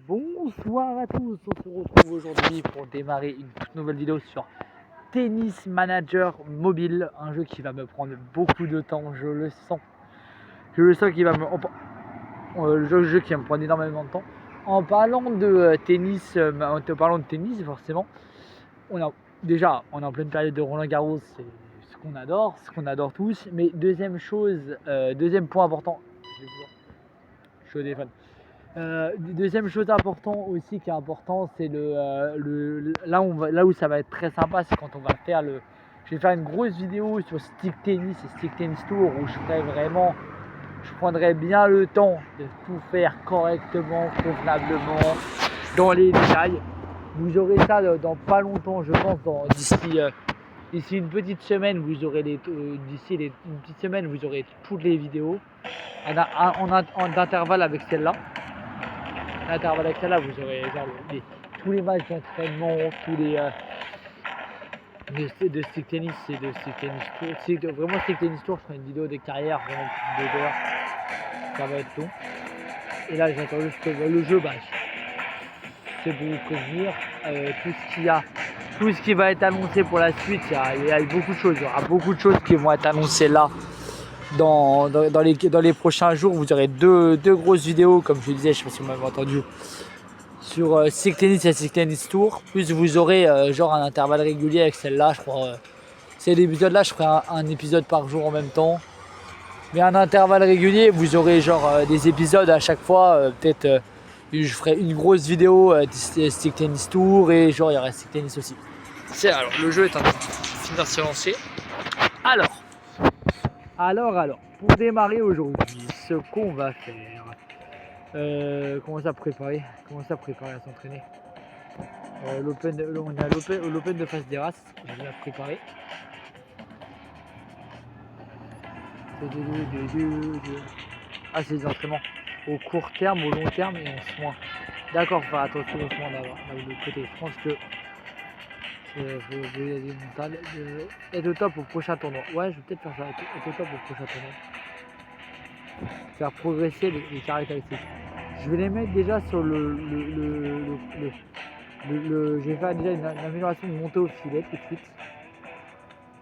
Bonsoir à tous, on se retrouve aujourd'hui pour démarrer une toute nouvelle vidéo sur Tennis Manager Mobile, un jeu qui va me prendre beaucoup de temps, je le sens qu'il va me... le jeu qui va me prendre énormément de temps. En parlant de tennis, forcément, on est en pleine période de Roland Garros, c'est ce qu'on adore tous, mais deuxième point important, je suis au téléphone. Deuxième chose importante aussi qui est important, c'est là où ça va être très sympa, c'est quand on va faire je vais faire une grosse vidéo sur Stick Tennis et Stick Tennis Tour où je prendrai bien le temps de tout faire correctement, convenablement, dans les détails. Vous aurez ça dans pas longtemps, je pense, d'ici une petite semaine, vous aurez une petite semaine, vous aurez toutes les vidéos d'intervalle avec celle-là. Vous aurez tous les matchs d'entraînement, de Stick Tennis et de Stick Tennis Tour. Vraiment Stick Tennis Tour, je ferai une vidéo de carrière, vraiment 2 heures, ça va être long. Et là j'attends juste que le jeu, c'est pour vous prévenir, tout ce qui va être annoncé pour la suite, il y a beaucoup de choses, il y aura beaucoup de choses qui vont être annoncées là. Dans les prochains jours, vous aurez deux grosses vidéos, comme je disais, je ne sais pas si vous m'avez entendu, sur Stick Tennis et Stick Tennis Tour. Plus vous aurez genre un intervalle régulier avec celle-là, je crois. Ces épisodes-là, je ferai un épisode par jour en même temps. Mais un intervalle régulier, vous aurez des épisodes à chaque fois. Je ferai une grosse vidéo Stick Tennis Tour et il y aura Stick Tennis aussi. Alors, le jeu est en train de finir de se lancer. Alors, pour démarrer aujourd'hui, ce qu'on va faire, comment ça préparer à s'entraîner. On a l'Open de Face des Races, je vais la préparer. C'est des entraînements au court terme, au long terme et en soins. D'accord, faut faire attention aux soins d'abord, là de l'autre côté. Je pense que être au top au prochain tournoi. Ouais, je vais peut-être faire ça, être au top au prochain tournoi. Faire progresser les caractéristiques. Je vais les mettre déjà sur je vais faire déjà une amélioration de montée au filet tout de suite.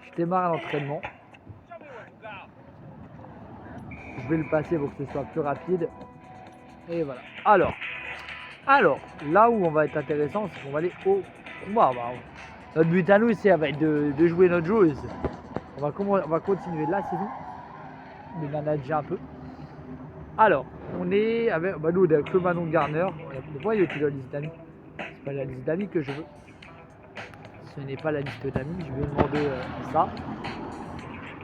Je démarre l'entraînement. Je vais le passer pour que ce soit plus rapide. Et voilà. Alors, là où on va être intéressant, c'est qu'on va aller au combat. Notre but à nous, ça va être de jouer notre joueuse. On va continuer la saison, de manager un peu. Alors, on est avec, nous, avec le Manon Garner. Pourquoi il est la liste d'amis? C'est pas la liste d'amis que je veux. Ce n'est pas la liste d'amis. Je vais demander ça.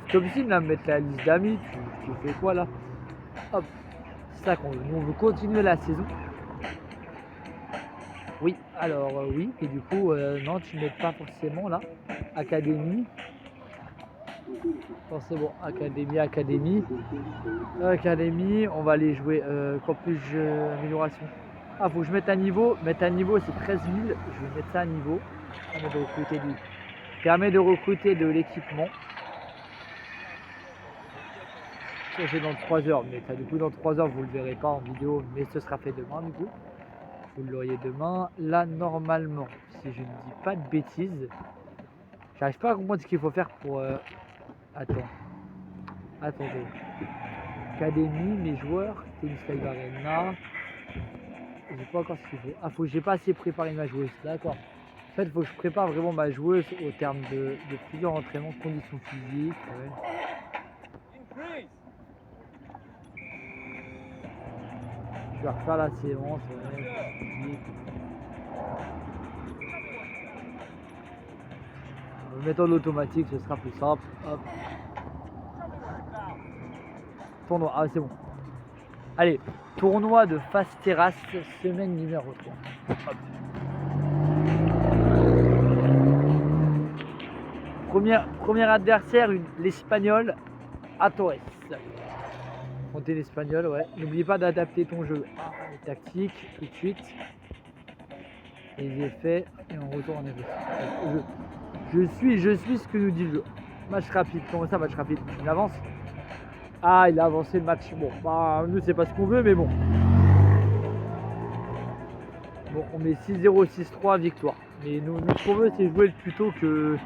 C'est comme si de mettre la liste d'amis. Tu fais quoi là? Hop. C'est ça qu'on veut. Nous, on veut continuer la saison. Oui, oui. Et du coup, non, tu ne mets pas forcément là. Académie. Bon, c'est bon. Académie, on va aller jouer campus amélioration. Ah, faut que je mette un niveau. Mettre un niveau, c'est 13 000. Je vais mettre ça à niveau. Permet de recruter de l'équipement. Ça, c'est dans 3 heures. Mais du coup, dans 3 heures, vous ne le verrez pas en vidéo. Mais ce sera fait demain, du coup. Vous l'auriez demain. Là, normalement, si je ne dis pas de bêtises, j'arrive pas à comprendre ce qu'il faut faire pour... Attendez. Académie, mes joueurs, Tennis Live Arena. J'ai pas encore ce qu'il faut. Ah, j'ai pas assez préparé ma joueuse. D'accord. En fait, il faut que je prépare vraiment ma joueuse au terme de plusieurs entraînements, conditions physiques. Ouais. Je vais refaire la séance. Ouais. Méthode automatique, ce sera plus simple. Hop. Tournoi, ah c'est bon. Allez, tournoi de Face Terrasse, semaine numéro 3. Hop. Premier adversaire, l'Espagnol à Torres. Comptez l'Espagnol, ouais. N'oublie pas d'adapter ton jeu. Les tactiques, tout de suite. Les effets, et on retourne en effet. Je suis ce que nous dit le jeu. Match rapide, comment ça match rapide? Il avance. Ah, il a avancé le match. Bon, nous c'est pas ce qu'on veut, mais bon. Bon, on met 6-0, 6-3, victoire. Mais nous ce qu'on veut, c'est jouer le plus tôt que...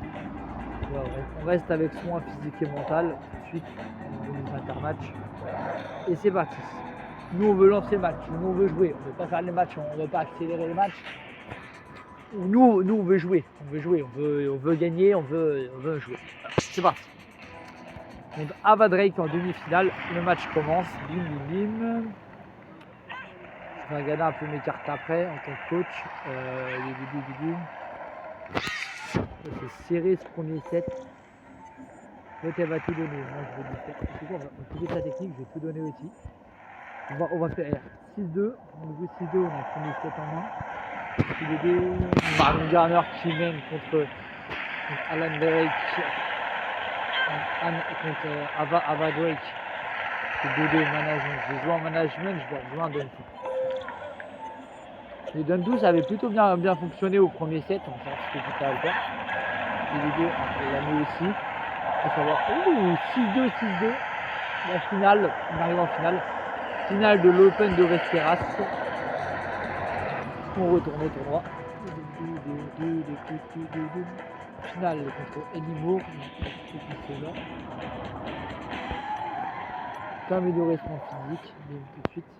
Voilà, on reste avec soin physique et mental. Tout de suite, on veut intermatch. Et c'est parti. Nous, on veut lancer le match. Nous, on veut jouer. On ne veut pas faire les matchs. On ne veut pas accélérer les matchs. Nous, on veut jouer. On veut jouer. On veut gagner. On veut jouer. Voilà. C'est parti. Donc, Ava Drake en demi-finale. Le match commence. Bim, bim, bim. Je vais regarder un peu mes cartes après en tant que coach. C'est serré ce premier set. Donc elle va tout donner. Moi je vais lui faire. C'est quoi, on va occuper sa technique, je vais tout donner aussi. On va faire 6-2. On joue 6-2, on a le premier set en main. 6-2. Marion Garner qui mène contre Alan Drake. Contre Ava Drake. C'est 2-2 management. Je vais jouer en management, je vais jouer en Dun 2. Le Dun 2 ça avait plutôt bien fonctionné au premier set. On va savoir ce que ça va le faire. Et les deux, on l'a mis aussi. Il faut savoir, 6-2, 6-2, la finale, on arrive en finale, finale de l'Open de Westeros, on retourne au tournoi, finale contre Eddie Moore, améliorer son physique, tout de suite,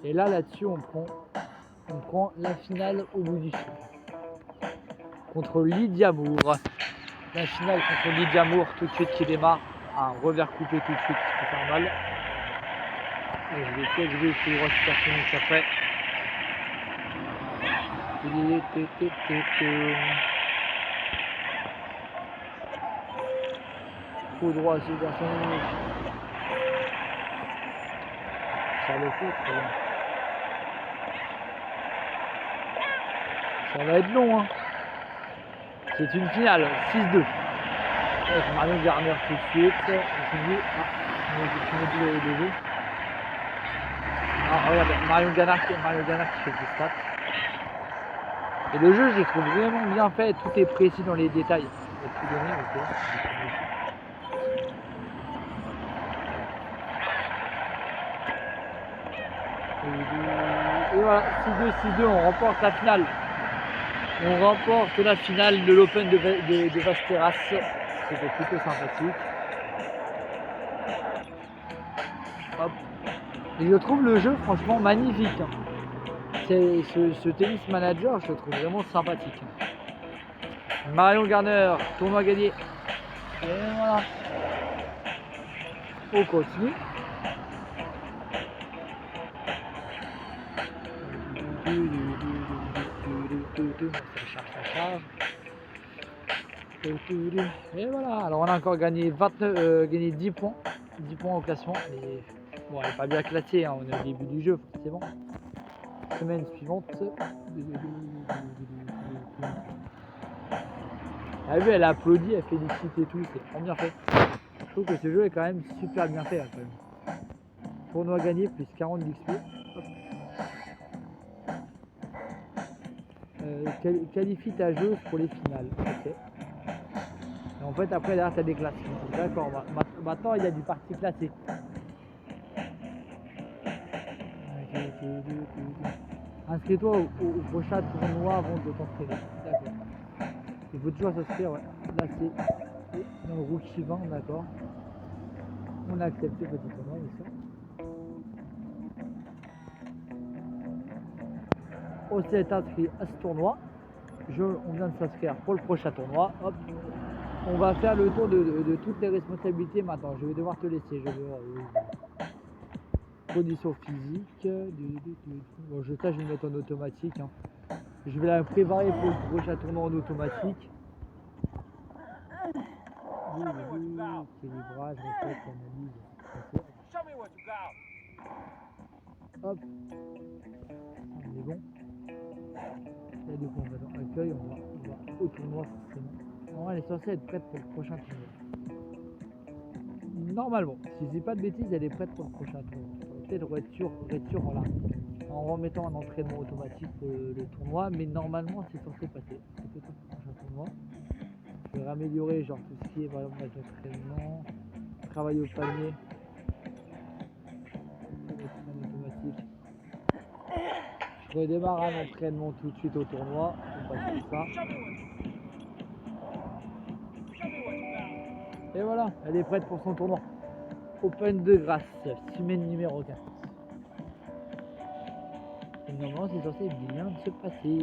et là-dessus on prend la finale au bout du fil, contre Lydia Moore. La finale contre Lydia Moore tout de suite qui démarre. Un revers coupé tout de suite qui peut faire mal. Et je vais peut-être jouer tout droit supersonique après. Tout droit supersonique. Ça le fait très bien. Ça va être long hein. C'est une finale, 6-2. Avec Marion Garner tout de suite. Je me suis dit, le jeu. Ah, regarde, Marion Garner qui fait des stats. Et le jeu, je les trouve vraiment bien fait. Tout est précis dans les détails. Je vais tout donner, ok. Et voilà, 6-2, on remporte la finale. On remporte la finale de l'Open de Westeros. C'était plutôt sympathique. Hop. Et je trouve le jeu franchement magnifique. Ce tennis manager, je le trouve vraiment sympathique. Marion Garner, tournoi gagné. Et voilà. On continue. Ça charge. Et voilà, alors on a encore gagné 10 points. 10 points au classement. Mais bon, elle n'est pas bien classée, hein, on est au début du jeu forcément. Semaine suivante. Elle a vu, elle a applaudi, elle félicite et tout, c'est vraiment bien fait. Je trouve que ce jeu est quand même super bien fait. Là, quand même. Tournoi gagné plus 40 d'XP. Qualifie ta joueuse pour les finales. Ok. Et en fait, après, derrière, tu as des classements. D'accord, maintenant, il y a du parti classé. Inscris-toi au prochain tournoi avant de t'entraîner. D'accord. Il faut toujours s'inscrire, ouais. Là, c'est dans le rookie 20, d'accord. On a accepté le petit tournoi, bien sûr. On s'est inscrit à ce tournoi. On vient de s'inscrire pour le prochain tournoi. Hop. On va faire le tour de toutes les responsabilités maintenant. Je vais devoir te laisser. Je vais conditions physiques. Bon, je vais le mettre en automatique. Hein. Je vais la préparer pour le prochain tournoi en automatique. Équilibrage, recette, analyse. Hop. On est bon. Il y a des points dans l'accueil. On va au tournoi forcément. Non, elle est censée être prête pour le prochain tournoi. Normalement, si je dis pas de bêtises, elle est prête pour le prochain tournoi. Peut-être être sûr en remettant un entraînement automatique pour le tournoi, mais normalement c'est censé passer. C'est peut-être le prochain tournoi. Je vais améliorer genre tout ce qui est par exemple l'entraînement, travail au panier, automatique. Je redémarre un entraînement tout de suite au tournoi. On passe tout ça. Et voilà, elle est prête pour son tournoi. Open de Grasse, semaine numéro 4. Et normalement, c'est censé bien se passer.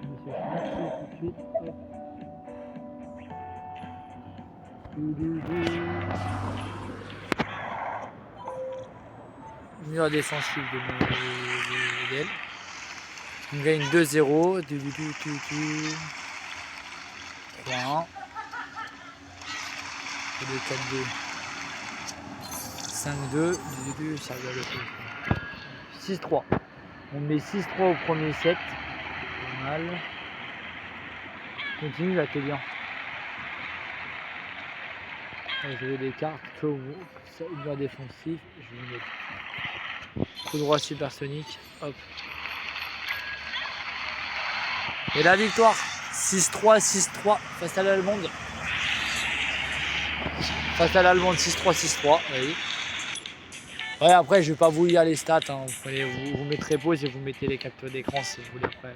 Monsieur Snatch, tout de suite. Hop. Mur défensif de modèle. On gagne 2-0. 3-1. 4-2. 5-2. Ça va le coup. 6-3. On met 6-3 au premier set. Pas mal. Continue là, t'es bien. Je vais des cartes. Mur défensif. Je vais mettre. Coup droit supersonique. Hop. Et la victoire. 6-3, 6-3 face à l'Allemande. Face à l'Allemande 6-3, 6-3. Oui. Ouais, après, je vais pas vous lire les stats. Hein. Vous mettrez pause et vous mettez les captures d'écran si vous voulez après.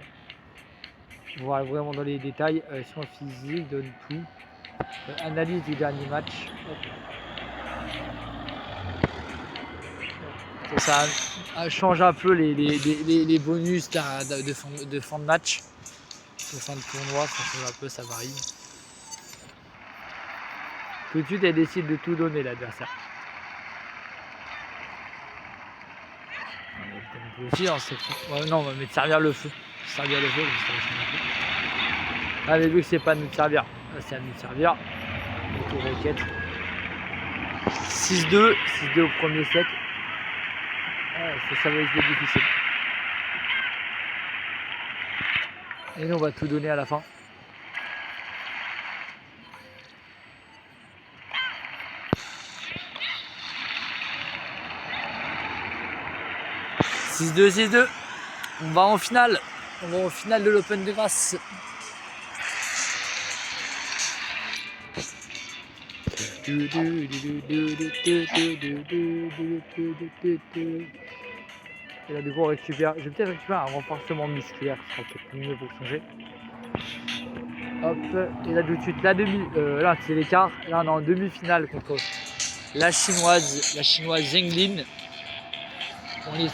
Voir vraiment dans les détails. Soins physiques, donne tout. Analyse du dernier match. Ça change un peu les bonus de fin de match. De fin de tournoi, ça change un peu, ça varie. Tout de suite, elle décide de tout donner, l'adversaire. Aussi, hein, ouais, non, mais de servir le feu. Servir le feu, ah, mais vu que c'est pas à nous de servir, c'est à nous de servir. Auto-requête. 6-2, 6-2 au premier set. Ouais, ça va être difficile. Et nous, on va tout donner à la fin. « 6-2, 6-2. On va en finale. On va en finale de l'Open de Grasse. Et là, du coup, on récupère. Je vais peut-être récupérer un renforcement musculaire, ce sera peut-être mieux pour changer. Hop, et là, tout de suite, là, c'est l'écart. Là, on est en demi-finale contre la chinoise Zheng Lin. On est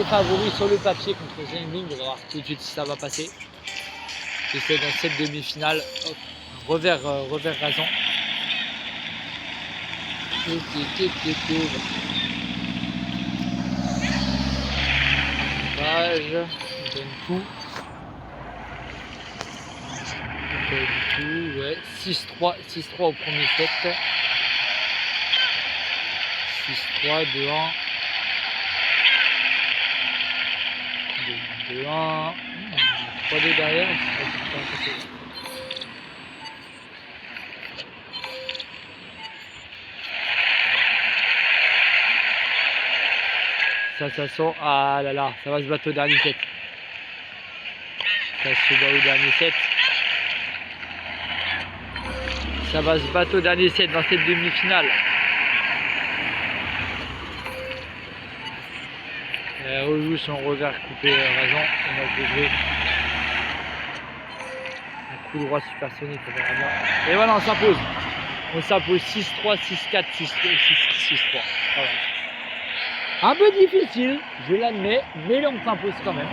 favori sur le papier contre Zheng Lin. On va voir tout de suite si ça va passer. Et c'est dans cette demi-finale. Hop, revers rasant. Page, on donne tout. Ouais. 6-3 au premier set. 6-3, 2-1. 2-1. 3-2 derrière. Ça sent. Ah là là, ça va se battre au dernier set. Ça se bat au dernier set. Ça va se battre au dernier set dans cette demi-finale. Elle rejoue son revers coupé rasant. On va jouer un coup droit supersonique. On verra bien. Et voilà, on s'impose. On s'impose 6-3, 6-4, 6-3. Voilà. Un peu difficile, je l'admets, mais là on s'impose quand même.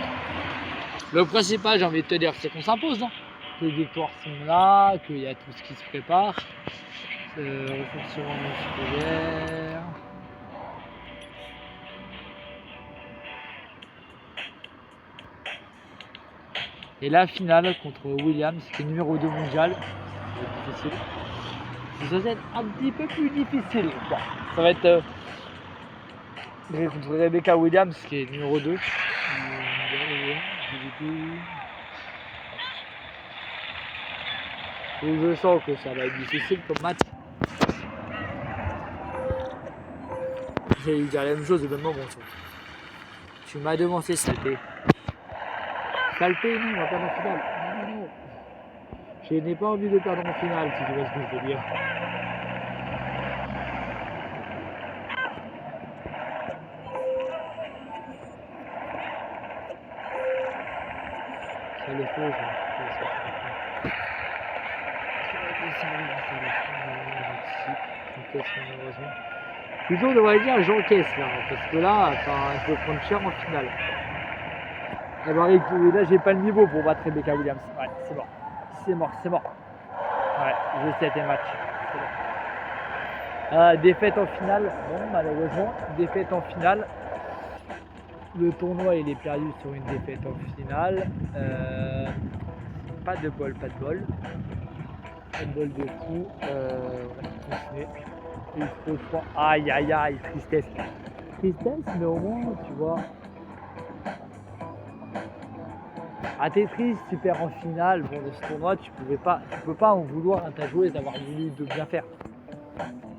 Le principal, j'ai envie de te dire, c'est qu'on s'impose. Hein. Que les victoires sont là, qu'il y a tout ce qui se prépare. Renforcement musculaire. Et la finale contre Williams, qui est numéro 2 mondial. C'est difficile. Ça va être un petit peu plus difficile. Bon, ça va être contre Rebecca Williams, qui est numéro 2. Donc je sens que ça va être difficile comme match. J'ai eu dire la même chose au même moment. Tu m'as devancé, saleté. Saleté, non, on va perdre en finale. Non. Je n'ai pas envie de perdre en finale, si tu vois ce que je veux dire. à le feu, j'encaisse malheureusement. Plutôt on devrait dire j'encaisse là, parce que là, enfin, je peux prendre cher en finale. Et bah, là j'ai pas le niveau pour battre Rebecca Williams. Ouais, c'est mort. C'est mort, c'est mort. Ouais, j'ai 7 matchs. Défaite en finale, bon malheureusement, défaite en finale. Le tournoi il est perdu sur une défaite en finale. Pas de bol, pas de bol. Pas de bol de fou. On va continuer. Il faut je crois. Aïe aïe aïe, tristesse. Tristesse, mais au moins tu vois. Ah t'es triste, tu perds en finale. Bon de ce tournoi tu peux pas en vouloir à ta joueuse d'avoir voulu de bien faire.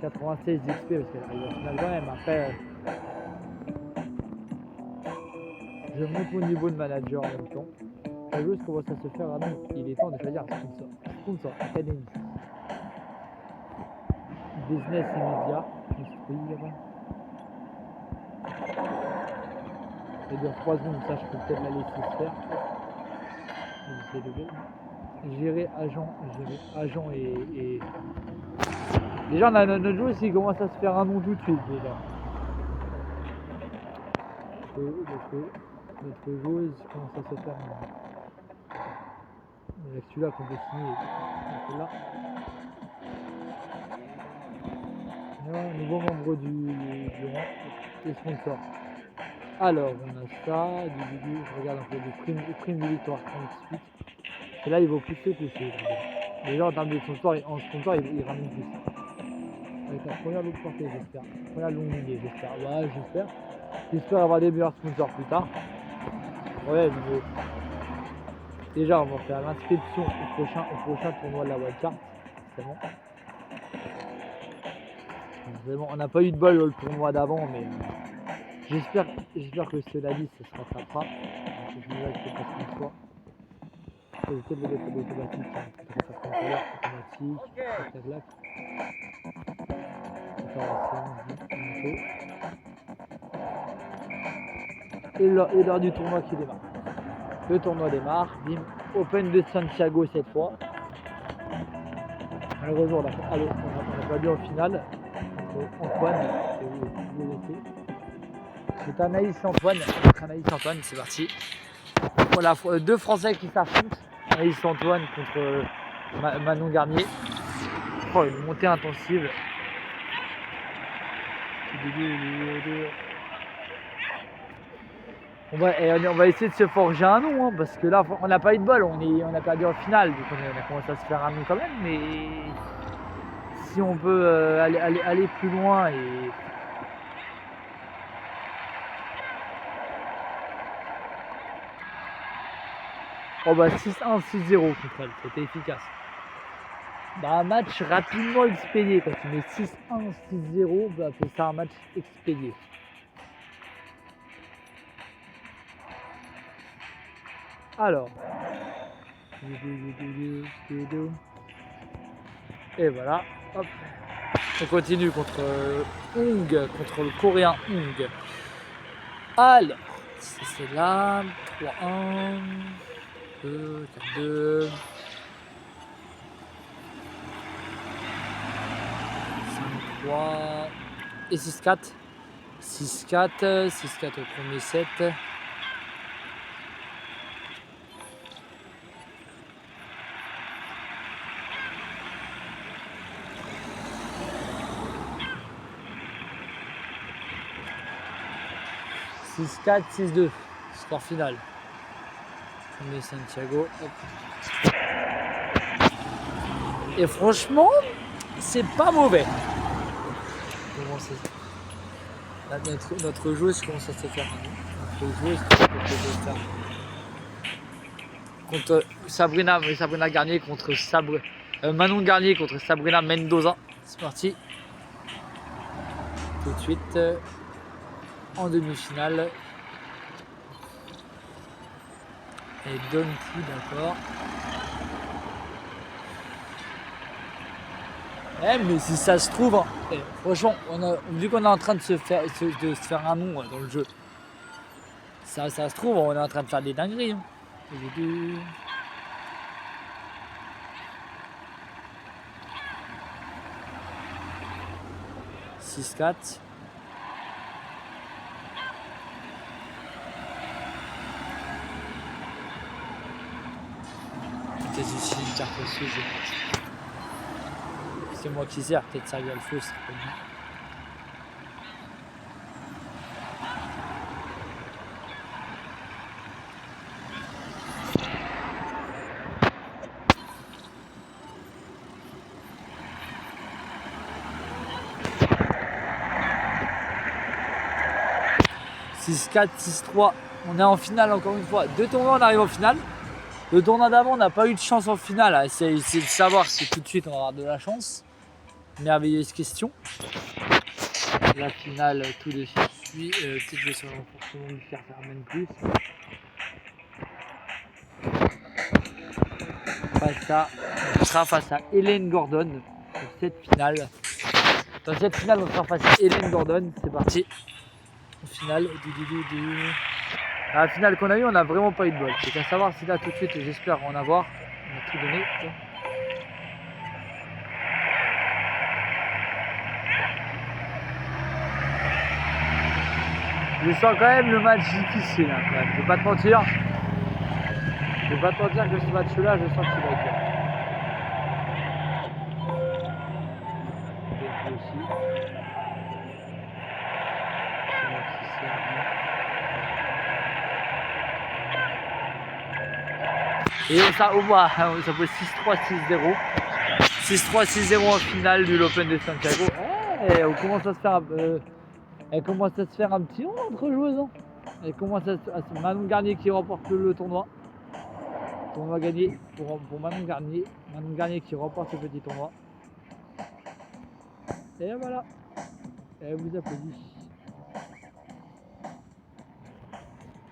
96 d'XP parce qu'elle arrive en finale quand même. Après, je monte mon niveau de manager en même temps. La joueuse commence à se faire ah non, il est temps de choisir un sponsor. Sponsor, Academy. Business immédiat. Ça dure 3 secondes, ça je peux peut-être la laisser se faire. Gérer agent et... Déjà notre joueuse il commence à se faire un nom tout de suite déjà. Notre joueuse commence à se faire un nom. Avec celui-là qu'on peut signer. Là. Voilà, nouveau membre du rang et sponsor. Alors on a ça, je regarde un peu les primes de victoire 38. Et là il vaut plus que toucher. Déjà en termes de sponsor, il ramène plus. Avec la première longue portée j'espère. Première longue lignée j'espère. Ouais j'espère. J'espère avoir des meilleurs sponsors plus tard. Ouais mais déjà on va faire l'inscription au prochain tournoi de la wildcard. C'est bon. Vraiment, on n'a pas eu de bol le tournoi d'avant, mais j'espère que cela dit, ça se rattrapera. Je me que c'est pas ce qu'on soit. Je vais peut-être le mettre automatique. Et l'heure du tournoi qui démarre. Le tournoi démarre, bim, Open de Santiago cette fois. Malheureusement, on n'a pas vu en finale. Antoine, c'est Anaïs Antoine, c'est parti. Voilà, deux Français qui s'affrontent. Anaïs Antoine contre Manon Garnier. Oh, une montée intensive. On va essayer de se forger un nom, hein, parce que là, on n'a pas eu de bol, on a perdu en finale, donc on a commencé à se faire un nom quand même, mais si on peut aller plus loin et... Oh bah 6-1, 6-0 contre elle, c'était efficace. Bah un match rapidement expédié, quand tu mets 6-1, 6-0, bah c'est ça un match expédié. Alors. Et voilà, hop. On continue contre Hung, contre le coréen Hung. Alors, c'est là, 3-1, 2, 4-2, 5-3 et 6-4. 6-4, 6-4 au premier set. « 6-4, 6-2, score final. On est Santiago. Hop. Et franchement, c'est pas mauvais. Là, notre joueuse commence à se faire. Notre joueuse commence à se faire. Contre Sabrina Garnier contre Manon Garnier contre Sabrina Mendoza. C'est parti. Tout de suite. En demi-finale. Et Donkey, d'accord. Mais si ça se trouve, hein, franchement, vu qu'on est en train de se faire un nom dans le jeu, ça se trouve, on est en train de faire des dingueries. Hein. 6-4. Peut-être ici une carte aussi, c'est moi qui sers, peut-être ça vient le feu, c'est pas bien. « 6-4, 6-3, on est en finale encore une fois. 2 tournois, on arrive en finale. Le tournoi d'avant, on n'a pas eu de chance en finale. C'est de savoir si tout de suite on va avoir de la chance. Merveilleuse question. La finale, tout de suite. Peut-être je vais sur le renforcement lui faire même plus. On sera face à Hélène Gordon pour cette finale. Dans cette finale, on sera face à Hélène Gordon. C'est parti. Finale. La finale qu'on a eue, on n'a vraiment pas eu de bol. C'est à savoir si là tout de suite, j'espère en avoir. On a tout donné. Je sens quand même le match difficile. Hein, quand même. Je vais pas te mentir. Je vais pas te mentir que ce match-là, je sens qu'il va être dur. Et ça, au moins, ça peut 6-3, 6-0. 6-3, 6-0 en finale de l'Open de Santiago. Hey, on commence à se faire elle commence à se faire un petit nom entre joueuses. Hein. Elle commence à Manon Garnier qui remporte le tournoi. Tournoi gagné pour Manon Garnier. Manon Garnier qui remporte ce petit tournoi. Et voilà. Elle vous applaudit.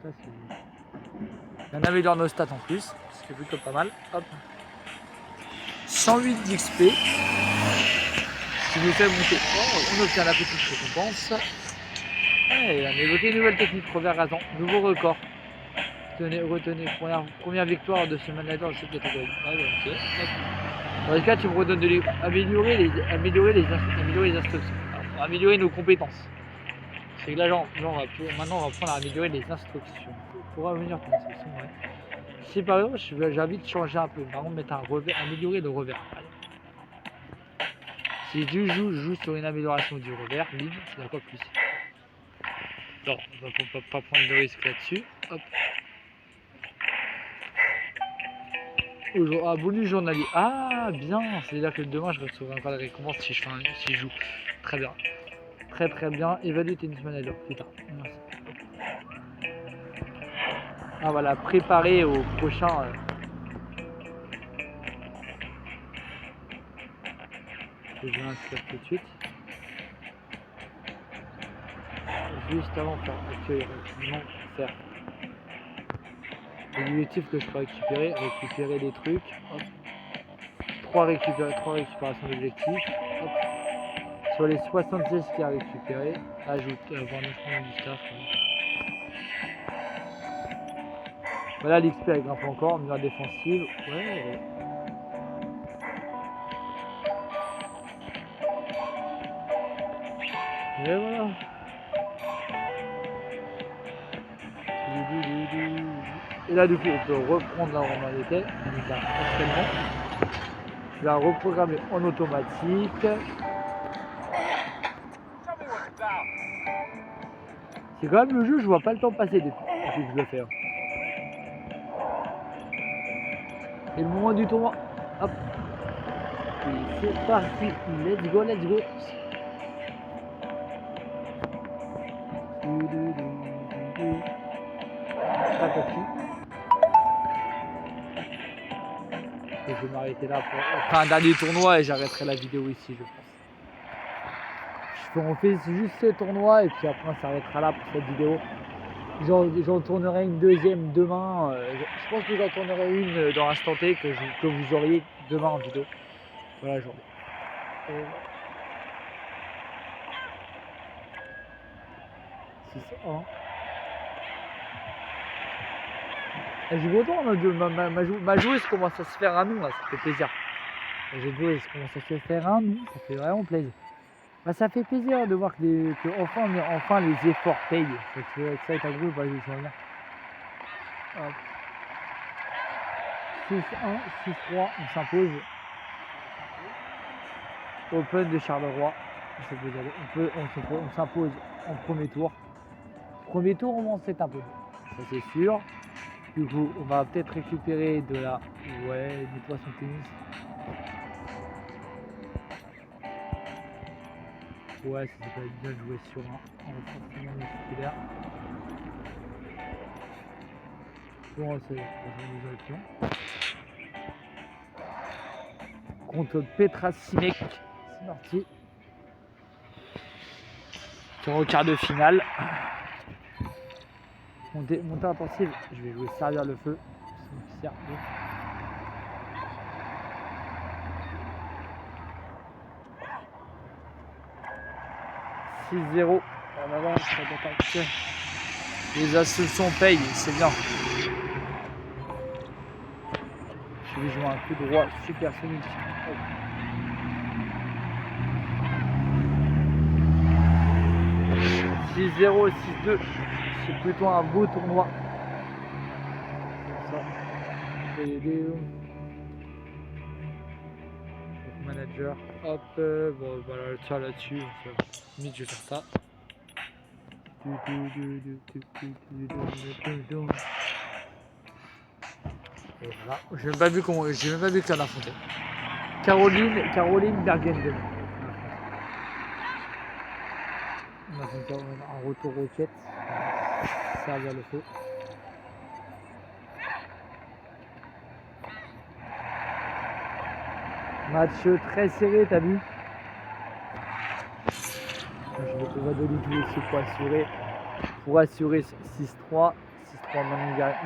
Ça, il y en avait dans nos stats en plus, ce qui est plutôt pas mal. Hop. 108 d'XP. Ce qui nous fait monter. Oh, on obtient la petite récompense. Et on a évoqué une nouvelle technique, revers rasant, nouveau record. Retenez, première victoire de ce manager de cette catégorie. Ah, ouais, okay. Dans les cas, tu me redonnes de améliorer les instructions. Alors, améliorer nos compétences. C'est que là, maintenant, on va prendre à améliorer les instructions. Pour revenir pour l'instruction, ouais. Si par exemple, j'ai envie de changer un peu, par exemple, mettre un revers, améliorer le revers. Si je joue sur une amélioration du revers, ligne, c'est d'accord plus. Non, on va pas prendre de risque là-dessus. Hop. Ah, bonus journalier. Ah, bien. C'est-à-dire que demain, je recevrai encore la récompense si je joue. Très bien. Très très bien. Évalue tennis manager. Putain. Merci. Ah voilà, préparer au prochain. Je vais inscrire tout de suite. Juste avant de faire accueillir, non, faire. Les objectifs que je peux récupérer des trucs. Hop. 3 récupérations d'objectifs. Sur les 76 qu'il y a récupéré, ajoute varnissement du staff. Voilà, l'XP elle grimpe encore, meilleure défensive. Ouais. Et voilà. Et là, du coup, on peut reprendre là où on en était. Actuellement. Je vais la reprogrammer en automatique. C'est quand même le jeu, je vois pas le temps passer depuis que je le fais. Hein. Et le moment du tournoi. Hop. Et c'est parti. Let's go, let's go. Et je vais m'arrêter là pour un dernier tournoi et j'arrêterai la vidéo ici, je pense. On fait juste ce tournoi et puis après on s'arrêtera là pour cette vidéo. J'en tournerai une deuxième demain. Je pense que j'en tournerai une dans l'instant T que vous auriez demain en vidéo. Voilà, journée. Je suis content, ma joueuse commence à se faire un nom, là, ça fait plaisir. J'ai joué, commence à se faire un nom, ça fait vraiment plaisir. Bah, ça fait plaisir de voir enfin les efforts payent. Ça est un groupe, vas-y, ça revient. Hop. 6-1, 6-3, on s'impose. Open de Charleroi. On s'impose en premier tour. Premier tour, on s'est imposé. Ça c'est sûr. Du coup, on va peut-être récupérer de la. Ouais, nettoie son tennis. Ouais, ça peut être bien de jouer sur un renforcement musculaire. Bon, c'est des options. Contre Petra Simek. C'est parti. Sur au quart de finale. Montée intensive. Je vais jouer servir le feu. 6-0 en avance. Les ascensions payent, c'est bien. Je vais jouer un coup de roi supersonique. 6-0, 6-2. C'est plutôt un beau tournoi. Comme ça. Manager. Hop. Bon, voilà, tiens là-dessus. Limite, je vais faire ça. Et voilà. J'ai même pas vu qu'il y en a affronté. Caroline Bergen. On a fait un retour roquette. Servir le feu. Match très serré, t'as vu? On va donner tout aussi pour assurer 6-3. 6-3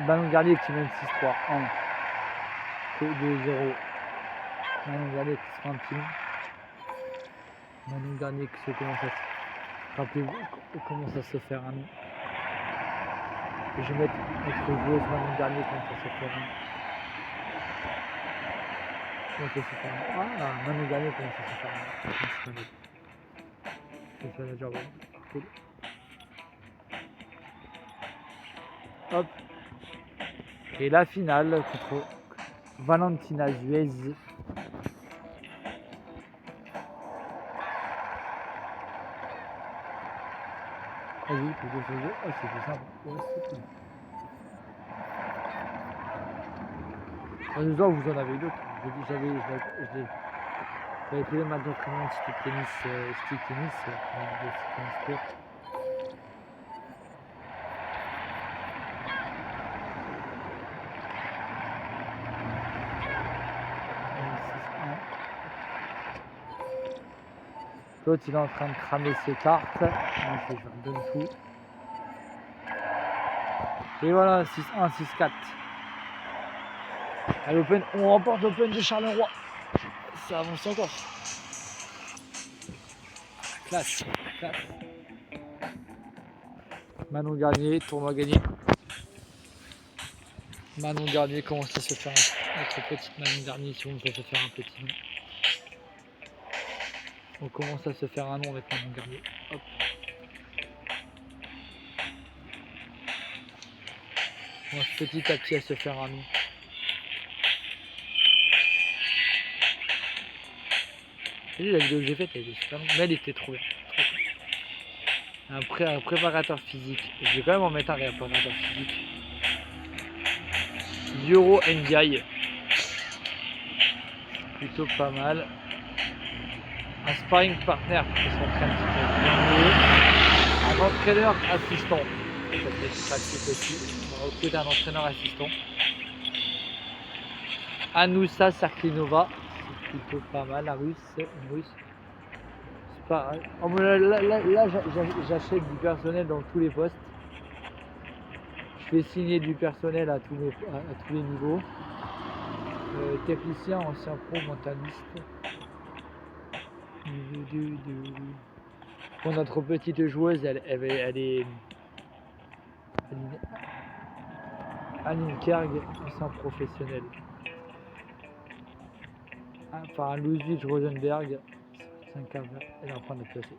Manon Garnier qui mène 6-3. 1. 2-0. Manon Garnier qui se fait un petit. Manon Garnier qui se commence à se. Rappelez-vous comment ça se faire un nom. Je vais mettre notre joueuse Manon Garnier comment ça se fait un nom. Comment ça se fait un nom. Ah, Manon Garnier comment ça se fait un nom. C'est manager, bon. Cool. Hop. Et la finale contre Valentina Zuez. Vas-y, c'est plus simple. Ouais, c'est cool. Vous en avez d'autres. J'avais pris le match d'entraînement stick tennis. L'autre il est en train de cramer ses cartes. Moi je lui redonne tout. Et voilà, 6-1, 6-4. À l'Open, on remporte l'Open de Charleroi. Ça avance encore. Classe. Manon Garnier, tournoi gagné. Manon Garnier commence à se faire notre petite Manon Garnier si on peut se faire un petit nom. On commence à se faire un nom avec Manon Garnier. Hop. On commence petit à petit à se faire un nom. Vous voyez la vidéo que j'ai faite, elle était super longue, mais elle était trop bien. Un préparateur physique. Je vais quand même en mettre un préparateur physique. Euro NDI. Plutôt pas mal. Un sparring partner qui s'entraîne un entraîneur assistant. Ça peut être pratique aussi. On va recruter un entraîneur assistant. Anoussa Sarklinova. C'est plutôt pas mal. La russe. Une russe. C'est pas. Oh, là j'achète du personnel dans tous les postes. Je fais signer du personnel à tous les niveaux. Technicien, ancien pro, mentaliste. Pour notre petite joueuse, elle est Aline Kerg, ancien professionnel. Enfin, Ludwig Rosenberg, 5 cave, elle est en train de placer.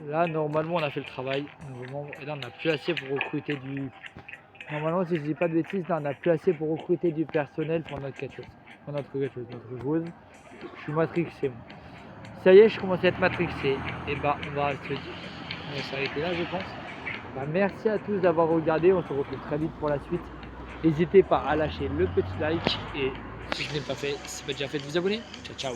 Là, normalement, on a fait le travail. Et là, on n'a plus assez pour recruter du. Normalement, si je dis pas de bêtises, là, on n'a plus assez pour recruter du personnel pour notre quelque chose. Pour notre joueuse. Je suis matrixé. Moi. Ça y est, je commence à être matrixé. Et bah, on va s'arrêter là, je pense. Bah, merci à tous d'avoir regardé. On se retrouve très vite pour la suite. N'hésitez pas à lâcher le petit like. Et si ce n'est pas fait, si ce n'est pas déjà fait, de vous abonner. Ciao, ciao.